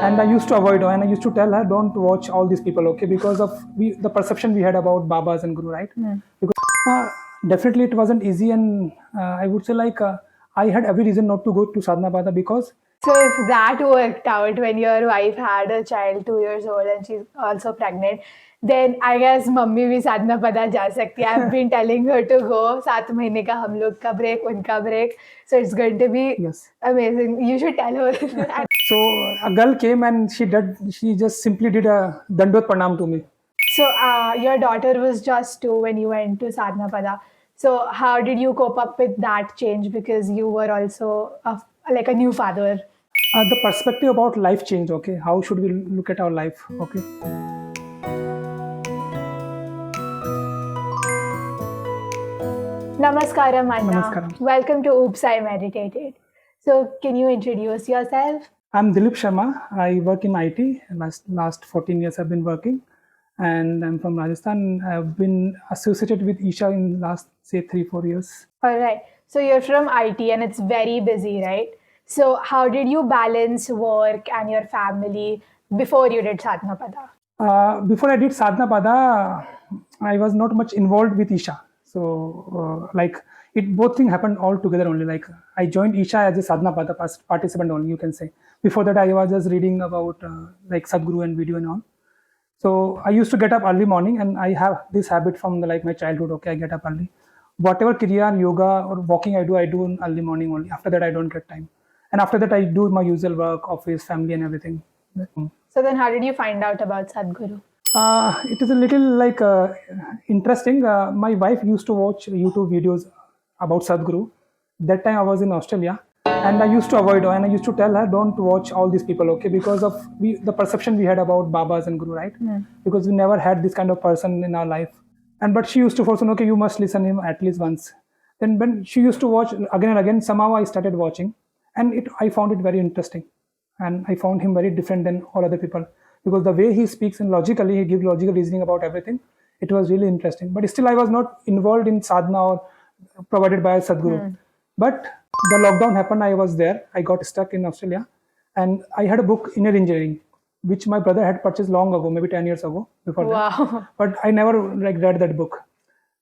And I used to avoid her, and I used to tell her, don't watch all these people, okay, because of the perception we had about Babas and Guru, right? Because definitely it wasn't easy, and I would say I had every reason not to go to Sadhana Pada because So if that worked out when your wife had a child 2 years old and she's also pregnant, then I guess mummy भी साधना पदा जा सकती है. I've been telling her to go. 7 महीने का हम लोग का break, उनका break. So it's going to be yes. amazing. You should tell her. So a girl came and she just simply did a dandot pranam to me. So your daughter was just 2 when you went to Sadhana Pada. So how did you cope up with that change because you were also like a new father? The perspective about life changed, okay? How should we look at our life, okay? Namaskaram, Anna. Namaskaram. Welcome to Oops, I Meditated. So, can you introduce yourself? I'm Dilip Sharma. I work in IT. Last 14 years I've been working, and I'm from Rajasthan. I've been associated with Isha in last, say, 3-4 years. All right. So, you're from IT and it's very busy, right? So, how did you balance work and your family before you did Sadhana Pada? Before I did Sadhana Pada, I was not much involved with Isha. So, both things happened all together only. Like I joined Isha as a Sadhana Pada participant only, you can say. Before that, I was just reading about like Sadguru and video and all. So I used to get up early morning, and I have this habit from my childhood. Okay, I get up early. Whatever kriya, yoga or walking I do in early morning only. After that, I don't get time. And after that, I do my usual work, office, family, and everything. So then, how did you find out about Sadhguru? It is a little interesting. My wife used to watch YouTube videos about Sadhguru. That time I was in Australia, and I used to avoid her, and I used to tell her, don't watch all these people, okay, because of the perception we had about Babas and Guru, right? Because we never had this kind of person in our life. But she used to force on, okay, you must listen him at least once. Then when she used to watch again and again, somehow I started watching, and I found it very interesting, and I found him very different than all other people, because the way he speaks and logically he gives logical reasoning about everything. It was really interesting. But still, I was not involved in sadhana or provided by Sadguru. But the lockdown happened. I was there. I got stuck in Australia, and I had a book, Inner Engineering, which my brother had purchased long ago, maybe 10 years ago before that. But I never read that book.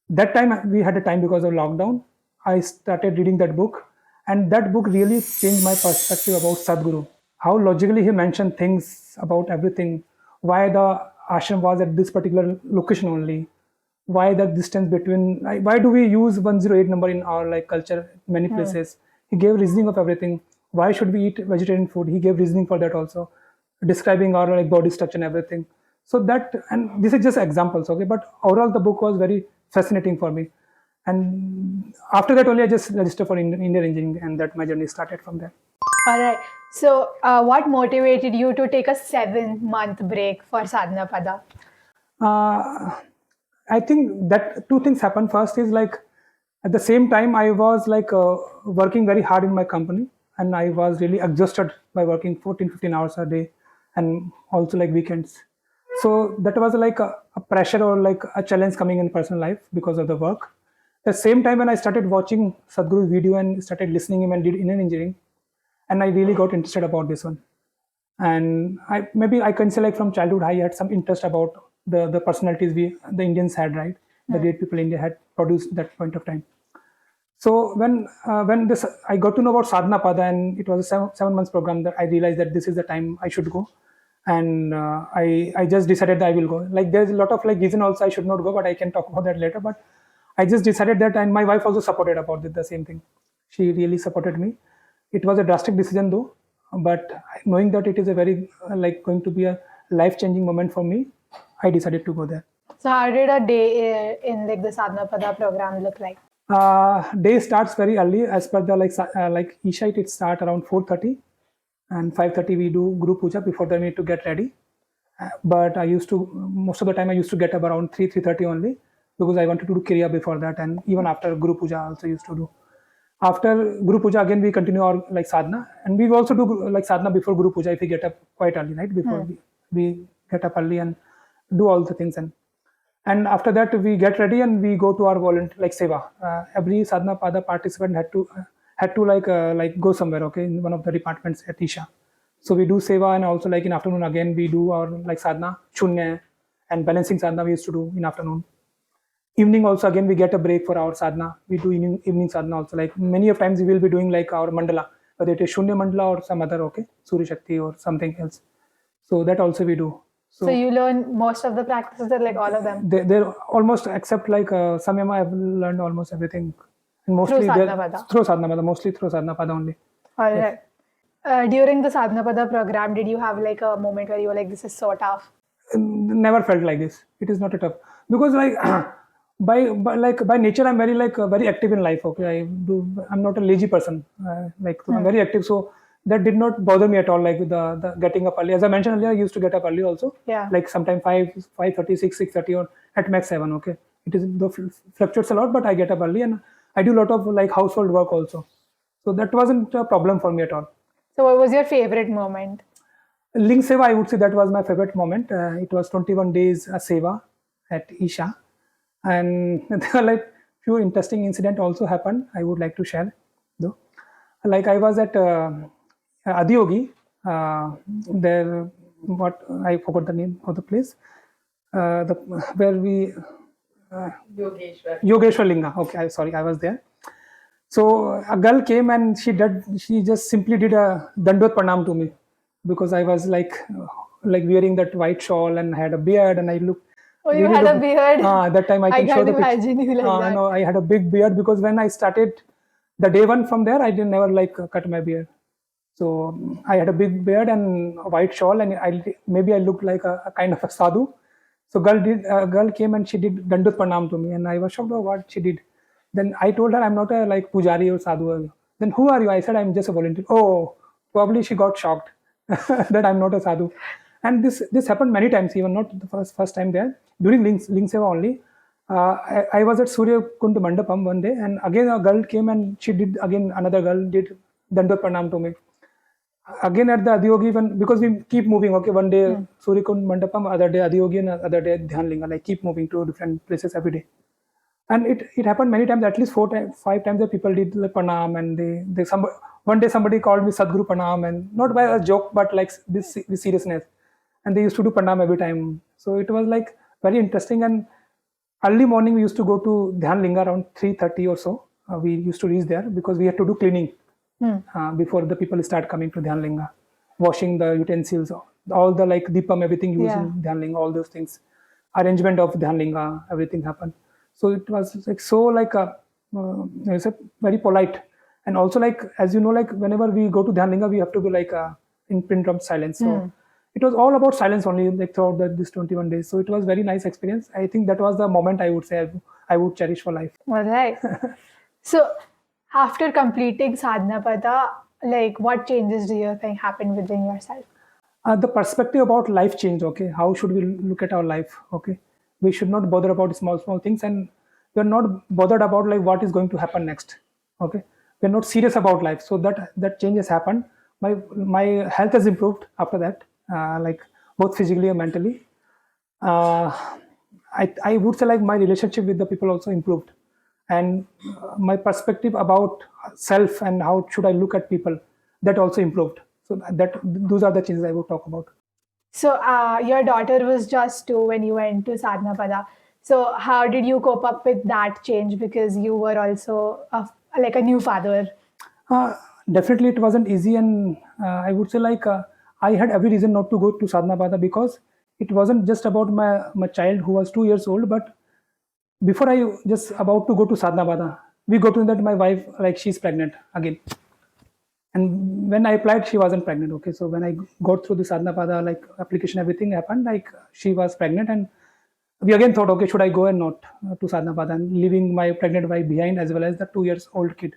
That time we had a time because of lockdown. I started reading that book, and that book really changed my perspective about Sadguru. How logically he mentioned things about everything, why the ashram was at this particular location only, why the distance between, why do we use 108 number in our culture many places. He gave reasoning of everything. Why should we eat vegetarian food? He gave reasoning for that also, describing our body structure and everything. So that, and this is just examples, okay, but overall the book was very fascinating for me. And after that only I just registered for Indian engineering, and that my journey started from there. All right. So, what motivated you to take a 7-month break for Sadhana Pada? I think that two things happened. First is at the same time I was working very hard in my company, and I was really exhausted by working 14-15 hours a day, and also weekends. So that was a pressure or a challenge coming in personal life because of the work. At the same time, when I started watching Sadhguru's video and started listening him and did Indian engineering, and I really got interested about this one. And I can say from childhood I had some interest about the personalities the Indians had, right? The great people India had produced that point of time. So when this I got to know about Sadhana Pada, and it was a 7 months program, that I realized that this is the time I should go. And I just decided that I will go. There's a lot of reason also I should not go, but I can talk about that later. But I just decided that, and my wife also supported about the same thing. She really supported me. It was a drastic decision though, but knowing that it is a very going to be a life-changing moment for me, I decided to go there. So, how did a day in the Sadhana Pada program look like? Day starts very early. As per the Isha, it starts around 4:30, and 5:30 we do Guru Puja. Before that we need to get ready. But most of the time I used to get up around 3:30 only, because I wanted to do Kriya before that, and even after Guru Puja I also used to do. After Guru Puja, again we continue our sadhana, and we also do sadhana before Guru Puja if we get up quite early, right? Before we get up early and do all the things, and after that we get ready and we go to our volunteer seva. Every sadhana pada participant had to go somewhere, okay, in one of the departments at Isha. So we do seva, and also like in afternoon again we do our like sadhana, shunya, and balancing sadhana we used to do in afternoon. Evening also again we get a break for our sadhana. We do evening sadhana also. Like many of times we will be doing like our mandala, whether it is shunya mandala or some other, okay, Surya Shakti or something else. So that also we do. So you learn most of the practices, or like all of them? They're almost, except like Samyama, I've learned almost everything. And mostly Through Sadhanapada. through Sadhanapada, mostly through Sadhanapada only. All right. During the Sadhanapada program, did you have like a moment where you were like, this is so tough? Never felt like this. It is not a tough, because like by nature I'm very like very active in life. Okay, I'm not a lazy person. I'm very active, so that did not bother me at all. Like with the getting up early, as I mentioned earlier, I used to get up early also. Yeah. Like sometimes 5:30, 6:30, or at max 7. Okay, it is the fluctuates a lot, but I get up early and I do a lot of like household work also. So that wasn't a problem for me at all. So what was your favorite moment? Ling Seva, I would say that was my favorite moment. It was 21 days Seva at Isha. And there were like few interesting incident also happened. I would like to share though. Like I was at Adiyogi, there, what, I forgot the name of the place, where we, Yogeshwar Linga. Okay, sorry, I was there. So a girl came and she just simply did a Dandot Pranam to me, because I was like wearing that white shawl and had a beard, and I looked. Oh, you had a beard? That time I can show can't the picture. imagine you like that. No, I had a big beard, because when I started the day one from there, I didn't never like cut my beard. So I had a big beard and a white shawl, and maybe I looked like a kind of a sadhu. So girl came and she did Dandut Pranam to me, and I was shocked about what she did. Then I told her I'm not a like pujari or sadhu. Then who are you? I said I'm just a volunteer. Oh, probably she got shocked that I'm not a sadhu. And this happened many times, even not the first time there. During Ling Seva only, I was at Surya Kund Mandapam one day, and again a girl came and she did, again another girl did Dandot Pranam to me. Again at the Adiyogi, because we keep moving. Okay, one day Surya Kund Mandapam, other day Adiyogi, and other day Dhyanlinga. Like keep moving to different places every day. And it happened many times, at least 5 times that people did like pranam, and one day somebody called me Sadguru Pranam, and not by a joke, but like with seriousness. And they used to do pranam every time. So it was like very interesting. And early morning we used to go to Dhyan Linga around 3:30 or so. We used to reach there because we had to do cleaning before the people start coming to Dhyan Linga, washing the utensils, all the like deepam, everything used in Dhyan Linga, all those things, arrangement of Dhyan Linga, everything happened. So it was like so like it's a very polite, and also like, as you know, like whenever we go to Dhyan Linga, we have to be like in print of silence. So it was all about silence only, like throughout this 21 days. So it was very nice experience. I think that was the moment I would say I would cherish for life. All right. So after completing Sadhanapada, like what changes do you think happened within yourself? The perspective about life changed. Okay, how should we look at our life? Okay, we should not bother about small things, and we're not bothered about like what is going to happen next. Okay, we're not serious about life. So that change has happened. My health has improved after that, like both physically and mentally. I would say like my relationship with the people also improved, and my perspective about self and how should I look at people, that also improved. So that those are the changes I would talk about. So your daughter was just 2 when you went to Sadhanapada. So how did you cope up with that change, because you were also like a new father? Definitely it wasn't easy, and I would say like I had every reason not to go to Sadhanapada, because it wasn't just about my child who was 2 years old, but before I just about to go to Sadhanapada, we got to know that my wife, like, she's pregnant again. And when I applied, she wasn't pregnant. Okay, so when I got through the Sadhanapada like application, everything happened, like she was pregnant, and we again thought, okay, should I go and not to Sadhanapada, and leaving my pregnant wife behind, as well as the 2 years old kid.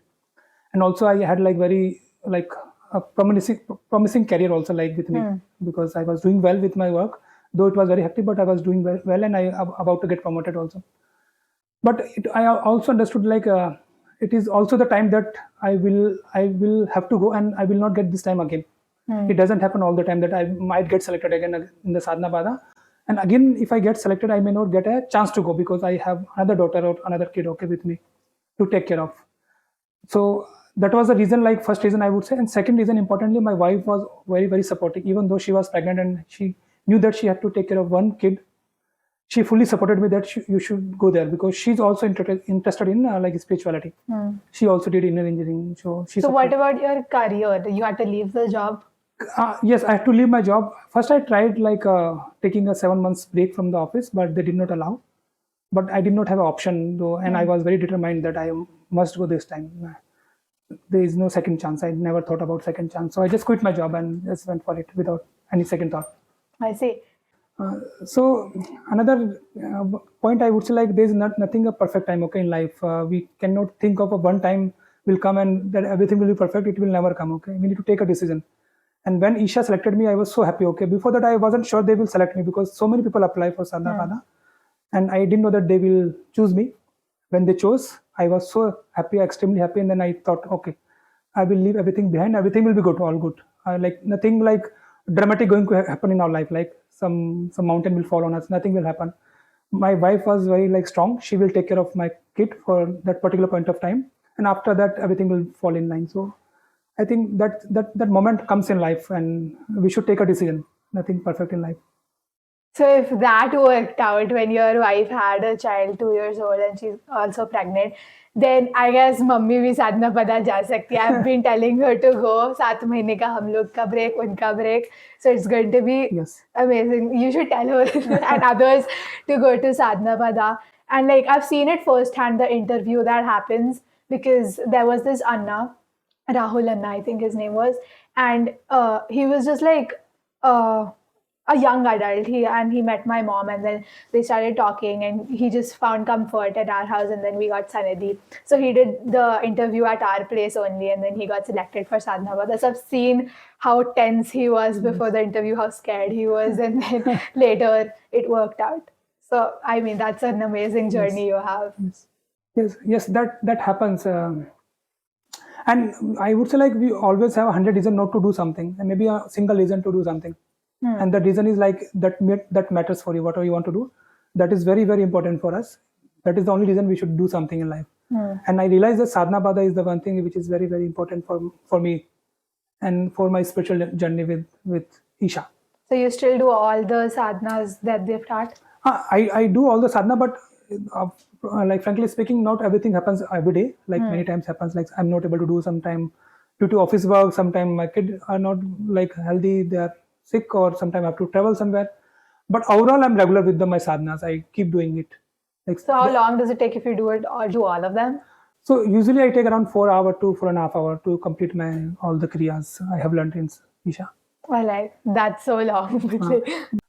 And also I had like very like a promising career also, like with me, because I was doing well with my work, though it was very hectic, but I was doing well, and I about to get promoted also. But I also understood like it is also the time that I will have to go, and I will not get this time again. It doesn't happen all the time that I might get selected again in the Sadhanapada, and again if I get selected, I may not get a chance to go, because I have another daughter or another kid, okay, with me to take care of. So that was the reason, like first reason I would say. And second reason, importantly, my wife was very, very supportive. Even though she was pregnant and she knew that she had to take care of one kid, she fully supported me that you should go there, because she's also interested in like spirituality. She also did inner engineering, so she So what supported. about your career? You had to leave the job? Yes, I had to leave my job. First, I tried like taking a 7 months break from the office, but they did not allow. But I did not have an option though, and I was very determined that I must go this time. There is no second chance. I never thought about second chance, so I just quit my job and just went for it without any second thought. I see. So another point I would say, like there is nothing a perfect time, okay, in life. We cannot think of a one time will come and that everything will be perfect. It will never come, okay. We need to take a decision. And when Isha selected me, I was so happy, okay. Before that, I wasn't sure they will select me, because so many people apply for Sadhana Pada, and I didn't know that they will choose me. When they chose, I was so happy, extremely happy. And then I thought, okay, I will leave everything behind. Everything will be good, all good. Like nothing like dramatic going to happen in our life. Like some mountain will fall on us. Nothing will happen. My wife was very like strong. She will take care of my kid for that particular point of time, and after that, everything will fall in line. So I think that moment comes in life, and we should take a decision. Nothing perfect in life. So if that worked out when your wife had a child 2 years old and she's also pregnant, then I guess mummy भी साधना पदा जा सकती है. I've been telling her to go. 7 महीने का हम लोग का break, उनका break. So it's going to be Yes. amazing. You should tell her and others to go to Sadhana Pada. And like I've seen it firsthand, the interview that happens, because there was this Anna, Rahul Anna, I think his name was, and he was just like a young adult. He met my mom, and then they started talking, and he just found comfort at our house, and then we got Sanidhi. So he did the interview at our place only, and then he got selected for Sadhana Pada. So I've seen how tense he was before the interview, how scared he was, and then later it worked out. So I mean, that's an amazing journey you have. Yes, that happens. And I would say, like, we always have 100 reasons not to do something, and maybe a single reason to do something. And the reason is like that matters for you, whatever you want to do. That is very, very important for us. That is the only reason we should do something in life. And I realize that Sadhana Pada is the one thing which is very, very important for me and for my spiritual journey with Isha. So you still do all the sadhanas that they've taught? I do all the sadhana, but like frankly speaking, not everything happens every day. Like many times happens, like I'm not able to do sometime due to office work. Sometimes my kids are not like healthy; they are sick, or sometimes I have to travel somewhere. But overall, I'm regular with my sadhanas. I keep doing it. Like, So how long does it take if you do it or do all of them? so usually I take around 4 hours to 4.5 hours to complete my all the kriyas I have learned in Isha. Well, like that's so long.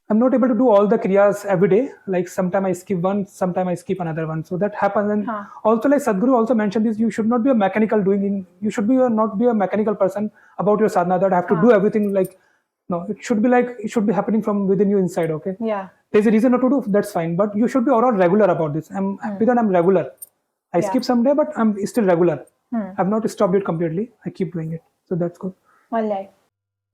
I'm not able to do all the kriyas every day. Like sometimes I skip one, sometimes I skip another one. So that happens. And also, like Sadguru also mentioned this, you should not be a mechanical you should be not be a mechanical person about your sadhana, that I have to do everything. Like, no, it should be like, it should be happening from within you inside. Okay. Yeah. There's a reason not to do, that's fine. But you should be overall regular about this. I'm happy that I'm regular. I skip someday, but I'm still regular. I've not stopped it completely. I keep doing it. So that's good. Well, like.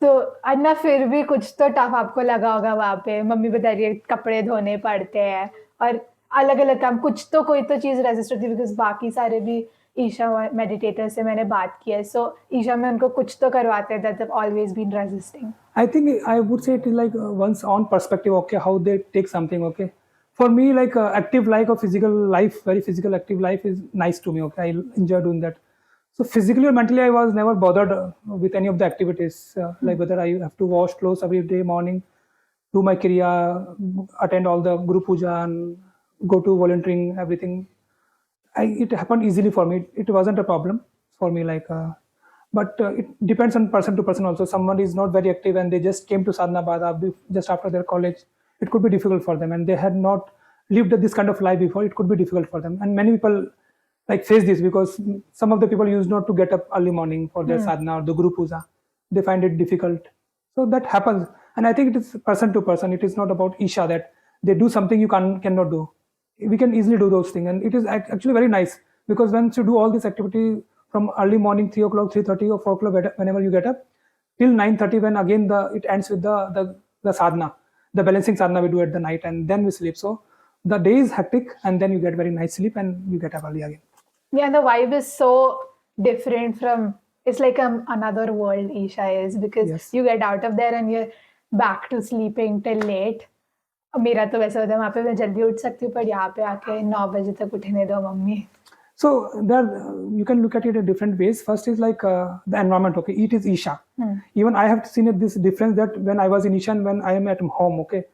तो अन्ना फिर भी कुछ तो tough आपको लगा होगा वहाँ पे. मम्मी बता रही है कपड़े धोने पड़ते हैं और अलग अलग काम, कुछ तो कोई तो चीज़ रेजिस्ट होती है, बिकॉज बाकी सारे भी ईशा मेडिटेटर से मैंने बात की है. सो ईशा में उनको कुछ तो करवाते हैं, that always been resisting. I think I would say it is like one's own perspective, okay, how they take something, okay. For me, like active life or physical life, very physical active life is nice to me, okay. I enjoy doing that. So physically or mentally, I was never bothered with any of the activities, like whether I have to wash clothes every day morning, do my kriya, attend all the guru puja, and go to volunteering, everything. It happened easily for me. It wasn't a problem for me, like. But it depends on person to person also. Someone is not very active and they just came to Sadhana Pada just after their college. It could be difficult for them, and they had not lived this kind of life before. It could be difficult for them, and many people like face this because some of the people used not to get up early morning for their sadhana or the guru puja. They find it difficult. So that happens, and I think it is person to person. It is not about Isha that they do something you cannot do. We can easily do those things, and it is actually very nice because once you do all this activity from early morning 3 o'clock, 3:30 or 4 o'clock, whenever you get up, till 9:30, when again it ends with the sadhana, the balancing sadhana we do at the night, and then we sleep. So the day is hectic, and then you get very nice sleep and you get up early again. Yeah, the vibe is so different from, it's like another world Isha is, because Yes. you get out of there and you're back to sleeping till late. मेरा तो वैसा होता है, वहाँ पे मैं जल्दी उठ सकती हूँ, पर यहाँ पे आके 9 बजे तक उठने दो mummy. So there you can look at it in different ways. First is like the environment. Okay, it is Isha. Even I have seen this difference that when I was in Isha and when I am at home. Okay,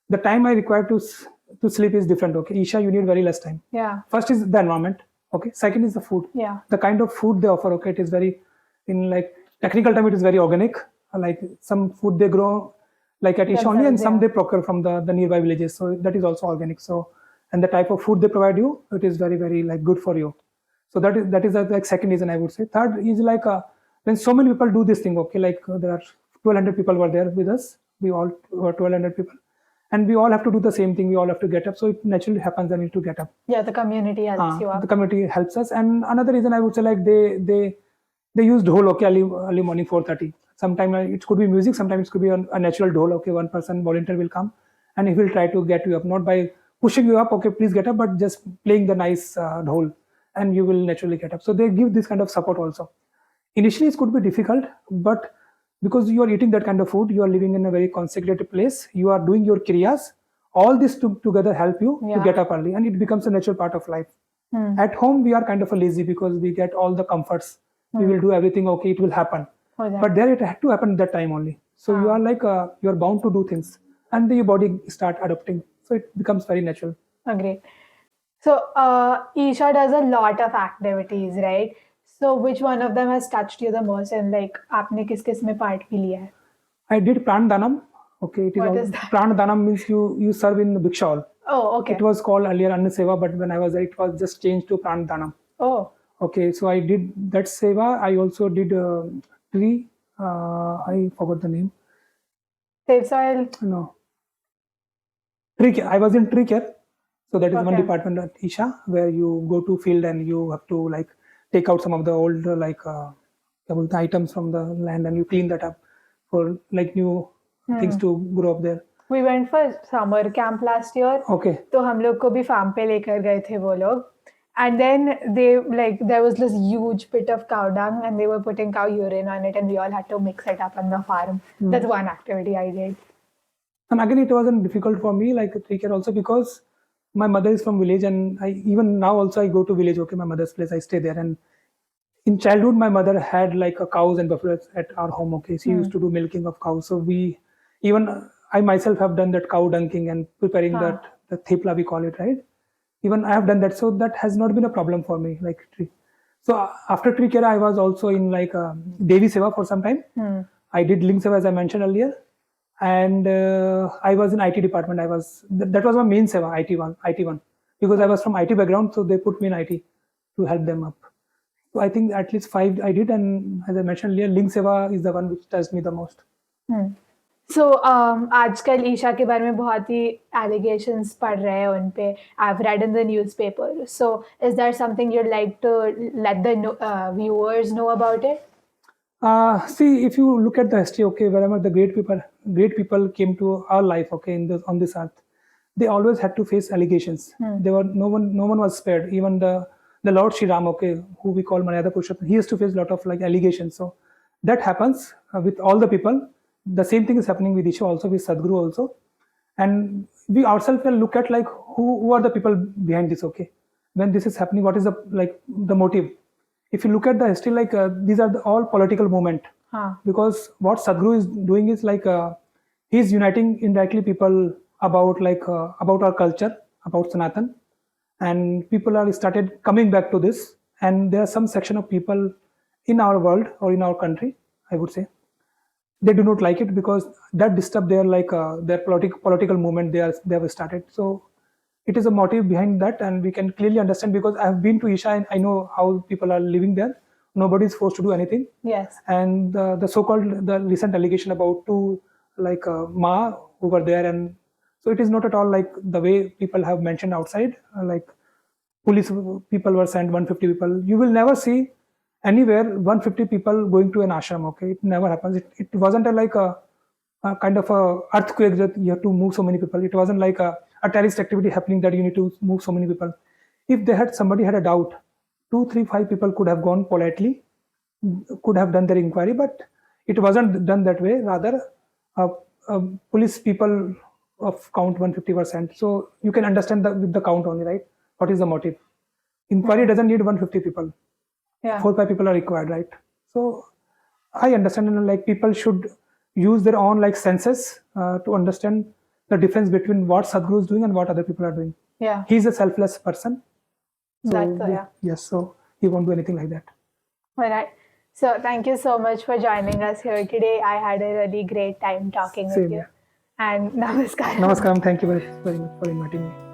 the time I require to sleep is different. Okay, Isha you need very less time. Yeah. First is the environment. Okay, second is the food. Yeah. The kind of food they offer. Okay, it is very, in like technical term, it is very organic. Like some food they grow like at Isha only, and some they procure from the nearby villages. So that is also organic. So, and the type of food they provide you, it is very, very like good for you. So that is like second reason I would say. Third is like when so many people do this thing. Okay, like there are 1,200 people were there with us. We all were 1,200 people, and we all have to do the same thing. We all have to get up. So it naturally happens that we need to get up. Yeah, the community helps you up. The community helps us. And another reason I would say, like they use dhol. Okay, early morning 4:30. Sometimes it could be music. Sometimes it could be a natural dhol. Okay, one person volunteer will come and he will try to get you up, not by pushing you up. Okay, please get up, but just playing the nice dhol, and you will naturally get up. So they give this kind of support also. Initially, it could be difficult, but because you are eating that kind of food, you are living in a very consecrated place. You are doing your kriyas. All this together help you to get up early, and it becomes a natural part of life. At home, we are kind of a lazy because we get all the comforts. We will do everything. Okay, it will happen. But there it had to happen at that time only. So you are like you are bound to do things, and your body start adapting. So it becomes very natural. Agree. So Isha does a lot of activities, right? So which one of them has touched you the most, and like आपने किस में part भी लिया है? I did pran danam. Okay, it is What is that? Pran danam means you serve in the bhiksha hall. Oh, okay. It was called earlier Anna Seva, but when I was there, it was just changed to pran danam. Oh. Okay, so I did that seva. I also did tree. I forgot the name. Save soil. No. Tree care. I was in tree care. So that is one Okay. department at Isha where you go to field and you have to like take out some of the old items from the land and you clean that up for like new things to grow up there. We went for summer camp last year. Okay. तो हम लोग को भी farm पे लेकर गए थे वो लोग. And then there was this huge pit of cow dung and they were putting cow urine on it and we all had to mix it up on the farm. That's one activity I did. And again, it wasn't difficult for me, like tree care also, because my mother is from village and even now also I go to village, okay, my mother's place, I stay there. And in childhood, my mother had like cows and buffaloes at our home, okay. She used to do milking of cows. So I myself have done that cow dunking and preparing the thepla, we call it, right? Even I have done that. So that has not been a problem for me, like tree. So after tree care, I was also in like Devi Seva for some time. I did Ling Seva as I mentioned earlier. And I was in IT department. That was my main seva, IT one, because I was from IT background, so they put me in IT to help them up. So I think at least 5 I did, and as I mentioned earlier, Link Seva is the one which touched me the most. So आजकल ईशा के बारे में बहुत ही allegations पढ़ रहे हैं उन पे. I've read in the newspaper. So is there something you'd like to let the viewers know about it? See, if you look at the history, okay, wherever the great people came to our life, okay, on this earth, they always had to face allegations. No one was spared. Even the Lord Shri Ram, okay, who we call Maryada Purushottam, he used to face a lot of like allegations. So that happens with all the people. The same thing is happening with Isha also, with Sadguru also. And we ourselves will look at like who are the people behind this, okay. When this is happening, what is the motive? If you look at the history, like these are all political movement. Because what Sadguru is doing is like he's uniting indirectly people about our culture, about Sanatan, and people are started coming back to this. And there are some section of people in our world or in our country, I would say, they do not like it because that disturb their political movement they have started. So it is a motive behind that, and we can clearly understand because I have been to Isha and I know how people are living there. Nobody is forced to do anything. Yes. And the recent allegation about two Ma who were there, and so it is not at all like the way people have mentioned outside. Like police people were sent, 150 people. You will never see anywhere 150 people going to an ashram. Okay, it never happens. It wasn't a kind of a earthquake that you have to move so many people. It wasn't like a terrorist activity happening that you need to move so many people. If somebody had a doubt, 2, 3, 5 people could have gone politely, could have done their inquiry, but it wasn't done that way. Rather, uh, police people of count 150%. So you can understand with the count only, right? What is the motive? Inquiry doesn't need 150 people. Yeah. 4, 5 people are required, right? So I understand, like people should use their own like senses to understand the difference between what Sadhguru is doing and what other people are doing. Yeah. He's a selfless person. So Yeah. yes, so he won't do anything like that. All right. So thank you so much for joining us here today. I had a really great time talking with Same you. here. And namaskar. Namaskaram. Thank you very much for inviting me.